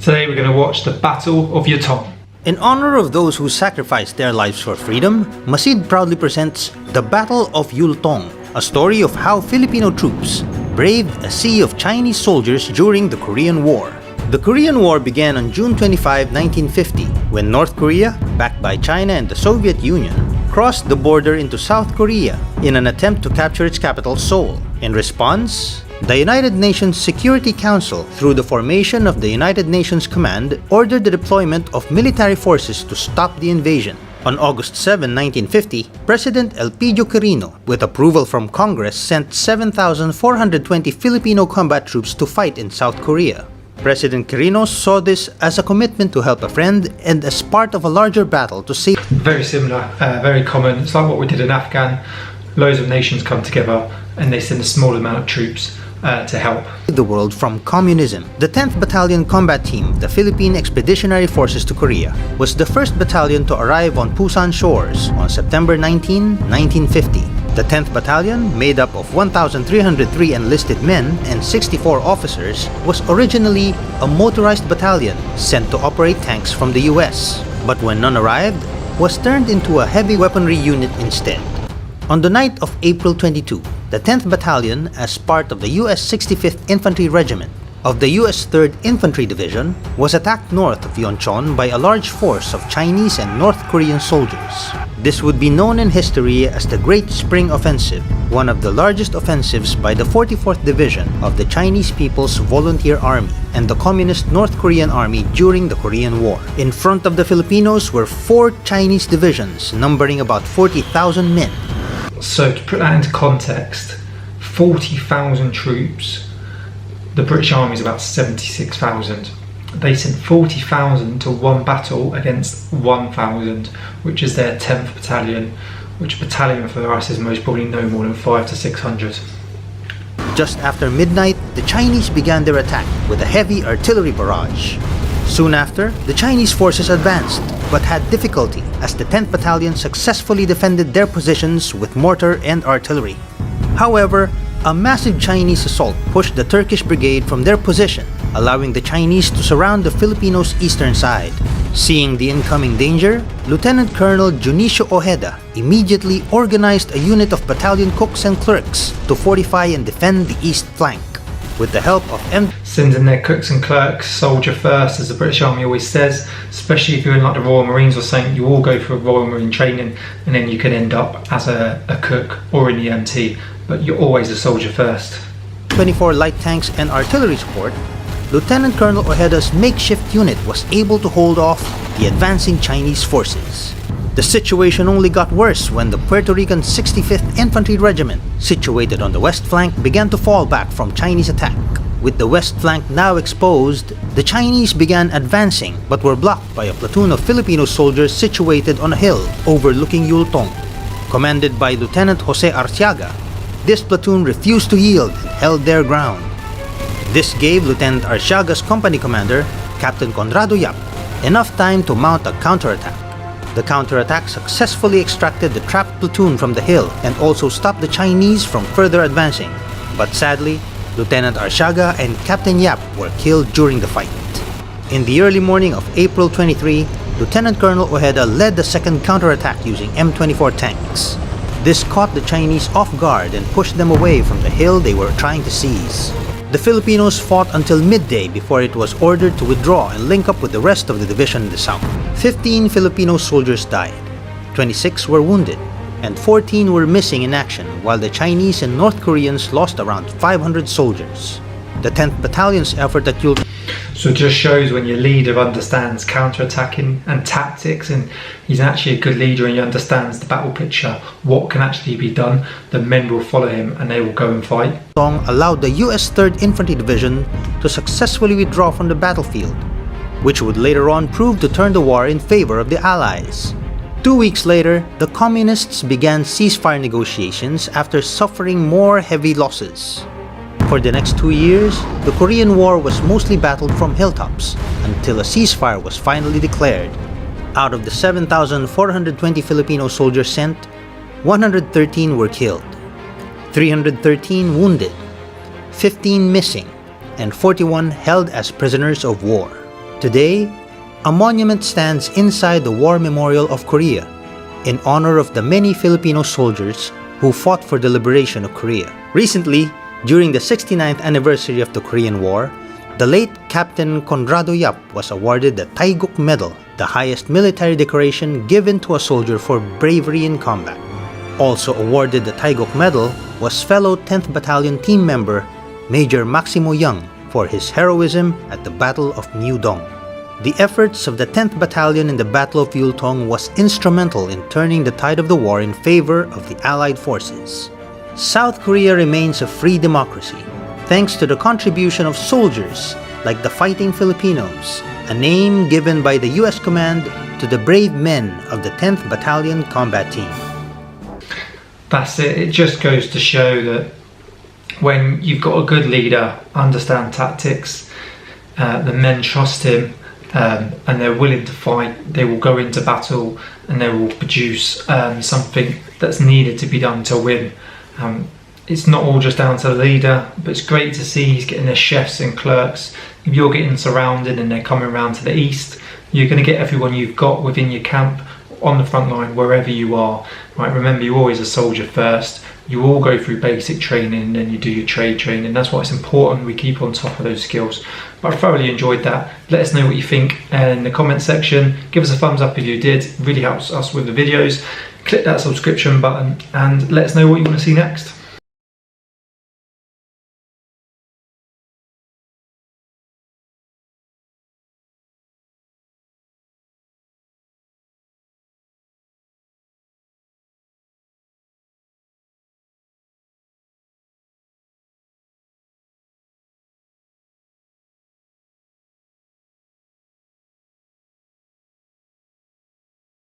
Today we're going to watch the Battle of Yultong. In honor of those who sacrificed their lives for freedom, Masid proudly presents the Battle of Yultong, a story of how Filipino troops braved a sea of Chinese soldiers during the Korean War. The Korean War began on June 25, 1950, when North Korea, backed by China and the Soviet Union, crossed the border into South Korea in an attempt to capture its capital, Seoul. In response, the United Nations Security Council, through the formation of the United Nations Command, ordered the deployment of military forces to stop the invasion. On August 7, 1950, President Elpidio Quirino, with approval from Congress, sent 7,420 Filipino combat troops to fight in South Korea. President Quirino saw this as a commitment to help a friend and as part of a larger battle to save. Very similar, very common. It's like what we did in Afghan. Loads of nations come together and they send a small amount of troops to help the world from communism. The 10th Battalion Combat Team, the Philippine Expeditionary Forces to Korea, was the first battalion to arrive on Busan shores on September 19, 1950. The 10th Battalion, made up of 1,303 enlisted men and 64 officers, was originally a motorized battalion sent to operate tanks from the US, but when none arrived, was turned into a heavy weaponry unit instead. On the night of April 22, the 10th Battalion, as part of the US 65th Infantry Regiment of the US 3rd Infantry Division, was attacked north of Yeoncheon by a large force of Chinese and North Korean soldiers. This would be known in history as the Great Spring Offensive, one of the largest offensives by the 44th Division of the Chinese People's Volunteer Army and the Communist North Korean Army during the Korean War. In front of the Filipinos were 4 Chinese divisions numbering about 40,000 men. So to put that into context, 40,000 troops, the British Army is about 76,000. They sent 40,000 to one battle against 1,000, which is their 10th Battalion, which battalion for us is most probably no more than 500 to 600. Just after midnight, the Chinese began their attack with a heavy artillery barrage. Soon after, the Chinese forces advanced, but had difficulty as the 10th Battalion successfully defended their positions with mortar and artillery. However, a massive Chinese assault pushed the Turkish brigade from their position, allowing the Chinese to surround the Filipinos' eastern side. Seeing the incoming danger, Lieutenant Colonel Junicio Ojeda immediately organized a unit of battalion cooks and clerks to fortify and defend the east flank. With the help of sending their cooks and clerks, soldier first, as the British Army always says, especially if you're in like the Royal Marines or something, you all go for Royal Marine training and then you can end up as a cook or in the MT, but you're always a soldier first. 24 light tanks and artillery support, Lieutenant Colonel Ojeda's makeshift unit was able to hold off the advancing Chinese forces. The situation only got worse when the Puerto Rican 65th Infantry Regiment, situated on the west flank, began to fall back from Chinese attack. With the west flank now exposed, the Chinese began advancing but were blocked by a platoon of Filipino soldiers situated on a hill overlooking Yultong. Commanded by Lieutenant Jose Arciaga, this platoon refused to yield and held their ground. This gave Lieutenant Arciaga's company commander, Captain Conrado Yap, enough time to mount a counterattack. The counterattack successfully extracted the trapped platoon from the hill and also stopped the Chinese from further advancing. But sadly, Lieutenant Arciaga and Captain Yap were killed during the fight. In the early morning of April 23, Lieutenant Colonel Ojeda led the second counterattack using M24 tanks. This caught the Chinese off guard and pushed them away from the hill they were trying to seize. The Filipinos fought until midday before it was ordered to withdraw and link up with the rest of the division in the south. 15 Filipino soldiers died, 26 were wounded, and 14 were missing in action, while the Chinese and North Koreans lost around 500 soldiers. The 10th Battalion's effort at Yultong. So it just shows when your leader understands counter-attacking and tactics, and he's actually a good leader and he understands the battle picture, what can actually be done, the men will follow him and they will go and fight. Allowed the US 3rd Infantry Division to successfully withdraw from the battlefield, which would later on prove to turn the war in favor of the Allies. 2 weeks later, the Communists began ceasefire negotiations after suffering more heavy losses. For the next 2 years, the Korean War was mostly battled from hilltops until a ceasefire was finally declared. Out of the 7,420 Filipino soldiers sent, 113 were killed, 313 wounded, 15 missing, and 41 held as prisoners of war. Today, a monument stands inside the War Memorial of Korea in honor of the many Filipino soldiers who fought for the liberation of Korea. Recently, during the 69th anniversary of the Korean War, the late Captain Conrado Yap was awarded the Taeguk Medal, the highest military decoration given to a soldier for bravery in combat. Also awarded the Taeguk Medal was fellow 10th Battalion team member Major Maximo Young for his heroism at the Battle of Meiluodong. The efforts of the 10th Battalion in the Battle of Yultong was instrumental in turning the tide of the war in favor of the Allied forces. South Korea remains a free democracy, thanks to the contribution of soldiers like the Fighting Filipinos, a name given by the US Command to the brave men of the 10th Battalion Combat Team. That's it. It just goes to show that when you've got a good leader, understand tactics, the men trust him, and they're willing to fight, they will go into battle and they will produce something that's needed to be done to win. It's not all just down to the leader, but it's great to see he's getting their chefs and clerks. If you're getting surrounded and they're coming around to the east, you're going to get everyone you've got within your camp on the front line wherever you are. Right, remember, you're always a soldier first. You all go through basic training and then you do your trade training. That's why it's important we keep on top of those skills. But I thoroughly enjoyed that. Let us know what you think in the comment section. Give us a thumbs up if you did. It really helps us with the videos. Click that subscription button and let us know what you want to see next.